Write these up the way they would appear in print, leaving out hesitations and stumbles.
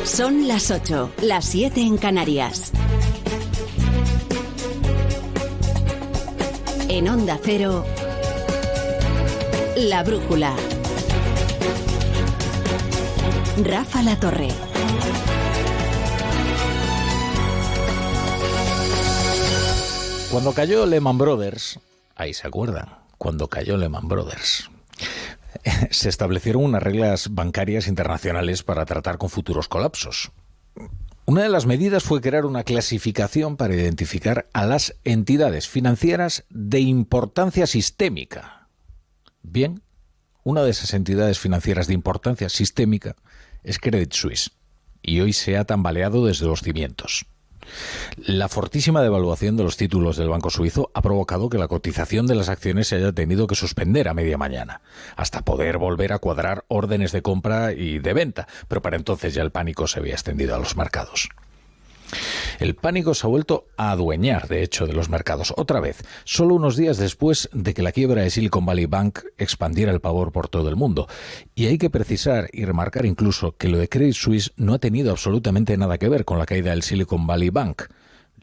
Son las 8, las 7 en Canarias. En Onda Cero, La Brújula. Rafa La Torre. Cuando cayó Lehman Brothers, ahí se acuerdan, cuando cayó Lehman Brothers, se establecieron unas reglas bancarias internacionales para tratar con futuros colapsos. Una de las medidas fue crear una clasificación para identificar a las entidades financieras de importancia sistémica. Bien, una de esas entidades financieras de importancia sistémica es Credit Suisse, y hoy se ha tambaleado desde los cimientos. La fortísima devaluación de los títulos del banco suizo ha provocado que la cotización de las acciones se haya tenido que suspender a media mañana, hasta poder volver a cuadrar órdenes de compra y de venta, pero para entonces ya el pánico se había extendido a los mercados. El pánico se ha vuelto a adueñar, de hecho, de los mercados otra vez, solo unos días después de que la quiebra de Silicon Valley Bank expandiera el pavor por todo el mundo. Y hay que precisar y remarcar incluso que lo de Credit Suisse no ha tenido absolutamente nada que ver con la caída del Silicon Valley Bank.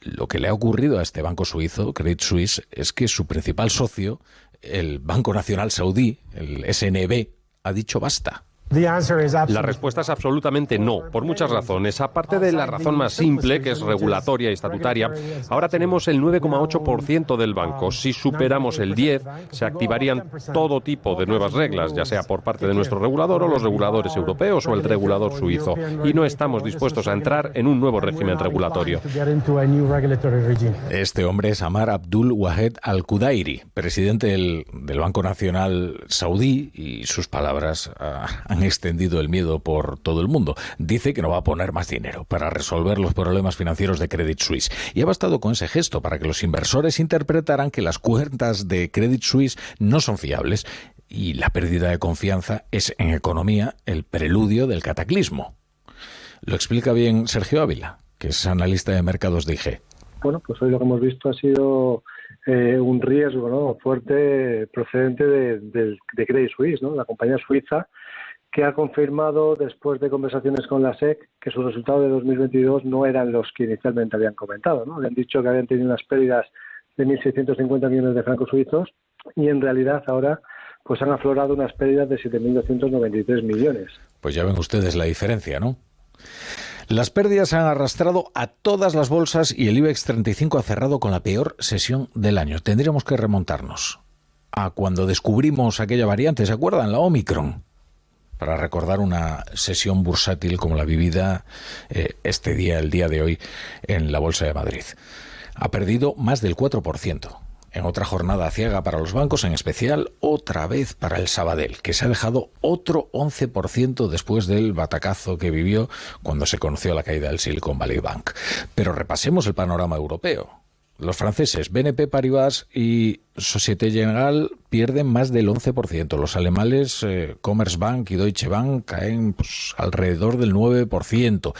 Lo que le ha ocurrido a este banco suizo, Credit Suisse, es que su principal socio, el Banco Nacional Saudí, el SNB, ha dicho basta. La respuesta es absolutamente no, por muchas razones. Aparte de la razón más simple, que es regulatoria y estatutaria, ahora tenemos el 9,8% del banco. Si superamos el 10%, se activarían todo tipo de nuevas reglas, ya sea por parte de nuestro regulador o los reguladores europeos o el regulador suizo. Y no estamos dispuestos a entrar en un nuevo régimen regulatorio. Este hombre es Amar Abdul Wahed Al-Qudairi, presidente del Banco Nacional Saudí, y sus palabras han extendido el miedo por todo el mundo. Dice que no va a poner más dinero para resolver los problemas financieros de Credit Suisse. Y ha bastado con ese gesto para que los inversores interpretaran que las cuentas de Credit Suisse no son fiables y la pérdida de confianza es, en economía, el preludio del cataclismo. Lo explica bien Sergio Ávila, que es analista de mercados de IG. Bueno, pues hoy lo que hemos visto ha sido un riesgo, ¿no?, fuerte procedente de Credit Suisse, ¿no?, la compañía suiza, que ha confirmado después de conversaciones con la SEC que sus resultados de 2022 no eran los que inicialmente habían comentado, ¿no? Habían dicho que habían tenido unas pérdidas de 1.650 millones de francos suizos y en realidad ahora pues han aflorado unas pérdidas de 7.293 millones. Pues ya ven ustedes la diferencia, ¿no? Las pérdidas han arrastrado a todas las bolsas y el IBEX 35 ha cerrado con la peor sesión del año. Tendríamos que remontarnos a cuando descubrimos aquella variante, ¿se acuerdan? La Omicron. Para recordar una sesión bursátil como la vivida el día de hoy en la Bolsa de Madrid. Ha perdido más del 4%. En otra jornada ciega para los bancos, en especial otra vez para el Sabadell, que se ha dejado otro 11% después del batacazo que vivió cuando se conoció la caída del Silicon Valley Bank. Pero repasemos el panorama europeo. Los franceses BNP Paribas y Société Générale pierden más del 11%. Los alemanes Commerzbank y Deutsche Bank caen alrededor del 9%.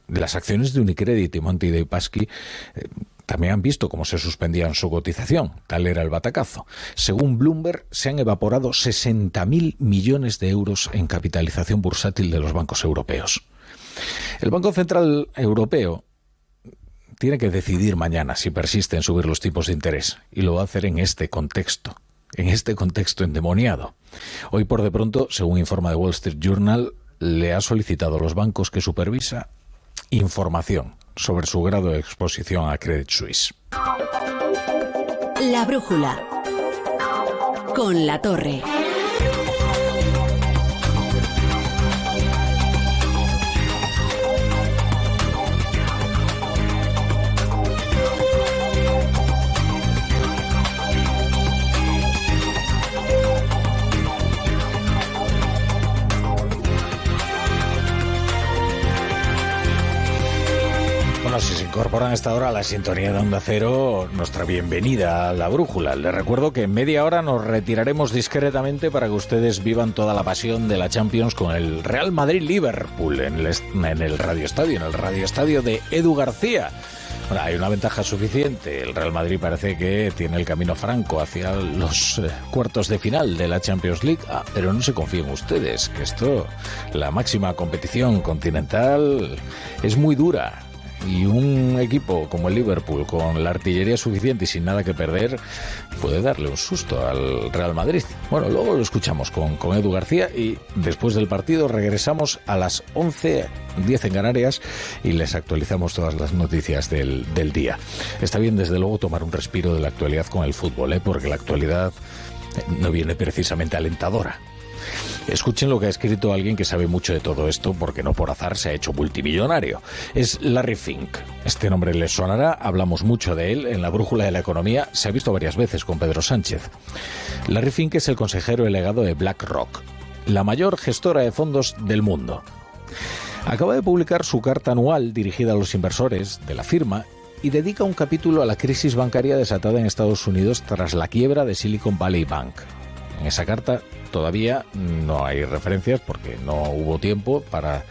Las acciones de Unicredit y Monte dei Paschi también han visto cómo se suspendían su cotización. Tal era el batacazo. Según Bloomberg, se han evaporado 60.000 millones de euros en capitalización bursátil de los bancos europeos. El Banco Central Europeo tiene que decidir mañana si persiste en subir los tipos de interés, y lo va a hacer en este contexto endemoniado. Hoy, por de pronto, según informa The Wall Street Journal, le ha solicitado a los bancos que supervisa información sobre su grado de exposición a Credit Suisse. La Brújula con La Torre. Bueno, si se incorporan a esta hora a la sintonía de Onda Cero, nuestra bienvenida a La Brújula. Les recuerdo que en media hora nos retiraremos discretamente para que ustedes vivan toda la pasión de la Champions con el Real Madrid-Liverpool en el Radio Estadio, de Edu García. Bueno, hay una ventaja suficiente. El Real Madrid parece que tiene el camino franco hacia los cuartos de final de la Champions League. Pero no se confíen ustedes, que esto, la máxima competición continental, es muy dura. Y un equipo como el Liverpool, con la artillería suficiente y sin nada que perder, puede darle un susto al Real Madrid. Bueno, luego lo escuchamos con Edu García y después del partido regresamos a las 11:10 en Canarias y les actualizamos todas las noticias del día. Está bien, desde luego, tomar un respiro de la actualidad con el fútbol, porque la actualidad no viene precisamente alentadora. Escuchen lo que ha escrito alguien que sabe mucho de todo esto, porque no por azar se ha hecho multimillonario. Es Larry Fink. Este nombre les sonará, hablamos mucho de él en la Brújula de la Economía, se ha visto varias veces con Pedro Sánchez. Larry Fink es el consejero delegado de BlackRock, la mayor gestora de fondos del mundo. Acaba de publicar su carta anual dirigida a los inversores de la firma y dedica un capítulo a la crisis bancaria desatada en Estados Unidos tras la quiebra de Silicon Valley Bank. En esa carta todavía no hay referencias porque no hubo tiempo para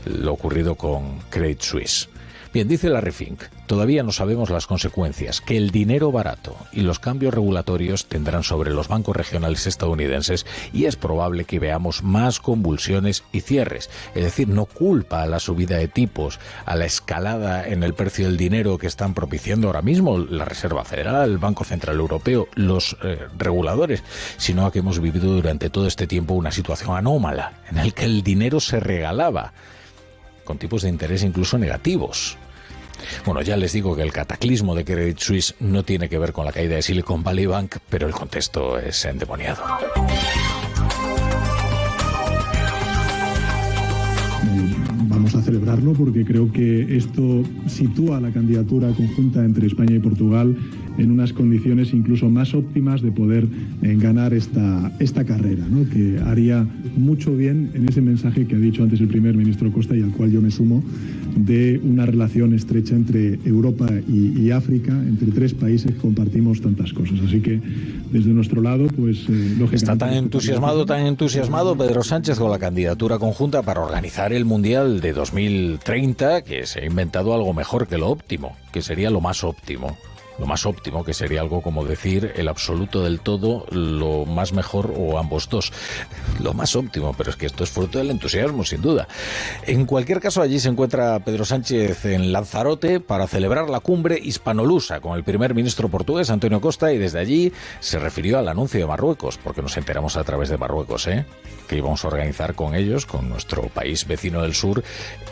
lo ocurrido con Credit Suisse. Bien, dice Larry Fink, todavía no sabemos las consecuencias que el dinero barato y los cambios regulatorios tendrán sobre los bancos regionales estadounidenses y es probable que veamos más convulsiones y cierres. Es decir, no culpa a la subida de tipos, a la escalada en el precio del dinero que están propiciando ahora mismo la Reserva Federal, el Banco Central Europeo, los reguladores, sino a que hemos vivido durante todo este tiempo una situación anómala en la que el dinero se regalaba con tipos de interés incluso negativos. Bueno, ya les digo que el cataclismo de Credit Suisse no tiene que ver con la caída de Silicon Valley Bank, pero el contexto es endemoniado. Vamos a celebrarlo porque creo que esto sitúa la candidatura conjunta entre España y Portugal en unas condiciones incluso más óptimas de poder ganar esta carrera, ¿no? Que haría mucho bien en ese mensaje que ha dicho antes el primer ministro Costa y al cual yo me sumo, de una relación estrecha entre Europa y África, entre tres países que compartimos tantas cosas. Así que desde nuestro lado, pues lógicamente... Está tan entusiasmado Pedro Sánchez con la candidatura conjunta para organizar el Mundial de 2030 que se ha inventado algo mejor que lo óptimo, que sería lo más óptimo. Lo más óptimo, que sería algo como decir el absoluto del todo, lo más mejor o ambos dos. Lo más óptimo, pero es que esto es fruto del entusiasmo, sin duda. En cualquier caso, allí se encuentra Pedro Sánchez en Lanzarote para celebrar la cumbre hispanolusa con el primer ministro portugués, Antonio Costa, y desde allí se refirió al anuncio de Marruecos, porque nos enteramos a través de Marruecos, que íbamos a organizar con ellos, con nuestro país vecino del sur,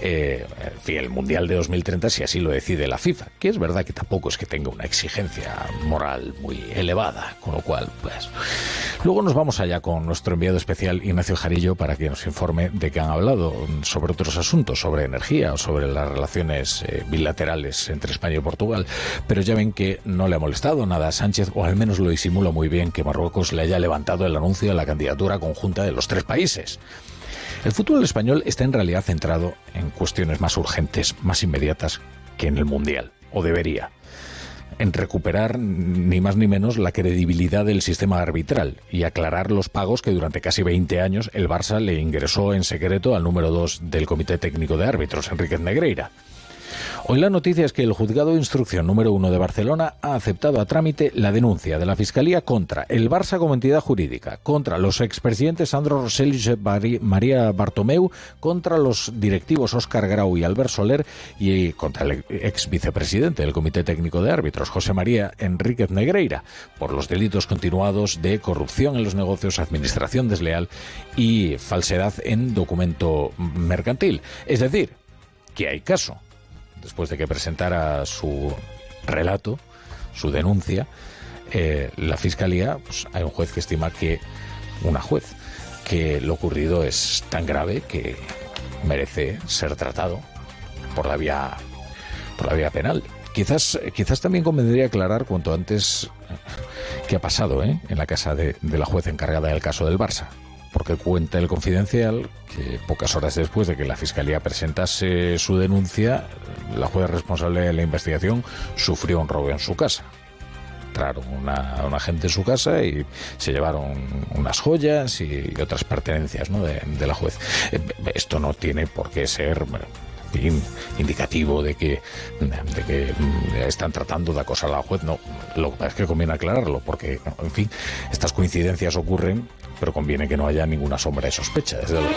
el Mundial de 2030, si así lo decide la FIFA, que es verdad que tampoco es que tenga una exigencia moral muy elevada, con lo cual, pues... Luego nos vamos allá con nuestro enviado especial Ignacio Jarillo para que nos informe de qué han hablado sobre otros asuntos, sobre energía o sobre las relaciones bilaterales entre España y Portugal. Pero ya ven que no le ha molestado nada a Sánchez, o al menos lo disimula muy bien, que Marruecos le haya levantado el anuncio de la candidatura conjunta de los tres países. El fútbol español está en realidad centrado en cuestiones más urgentes, más inmediatas que en el Mundial, o debería. En recuperar ni más ni menos la credibilidad del sistema arbitral y aclarar los pagos que durante casi 20 años el Barça le ingresó en secreto al número 2 del Comité Técnico de Árbitros, Enríquez Negreira. Hoy la noticia es que el Juzgado de Instrucción número 1 de Barcelona ha aceptado a trámite la denuncia de la Fiscalía contra el Barça como entidad jurídica, contra los expresidentes Sandro Rosell y María Bartomeu, contra los directivos Óscar Grau y Albert Soler y contra el ex vicepresidente del Comité Técnico de Árbitros, José María Enríquez Negreira, por los delitos continuados de corrupción en los negocios, administración desleal y falsedad en documento mercantil. Es decir, que hay caso. Después de que presentara su relato, su denuncia, la Fiscalía, pues, hay un juez que estima una juez, que lo ocurrido es tan grave que merece ser tratado por la vía penal. Quizás también convendría aclarar cuanto antes qué ha pasado en la casa de la juez encargada del caso del Barça. Porque cuenta el Confidencial que pocas horas después de que la Fiscalía presentase su denuncia, la juez responsable de la investigación sufrió un robo en su casa. Entraron una gente en su casa y se llevaron unas joyas y otras pertenencias, ¿no?, de la juez. Esto no tiene por qué ser en fin, indicativo de que están tratando de acosar a la juez. No, lo que pasa es que conviene aclararlo, porque, en fin, estas coincidencias ocurren, pero conviene que no haya ninguna sombra de sospecha, desde luego.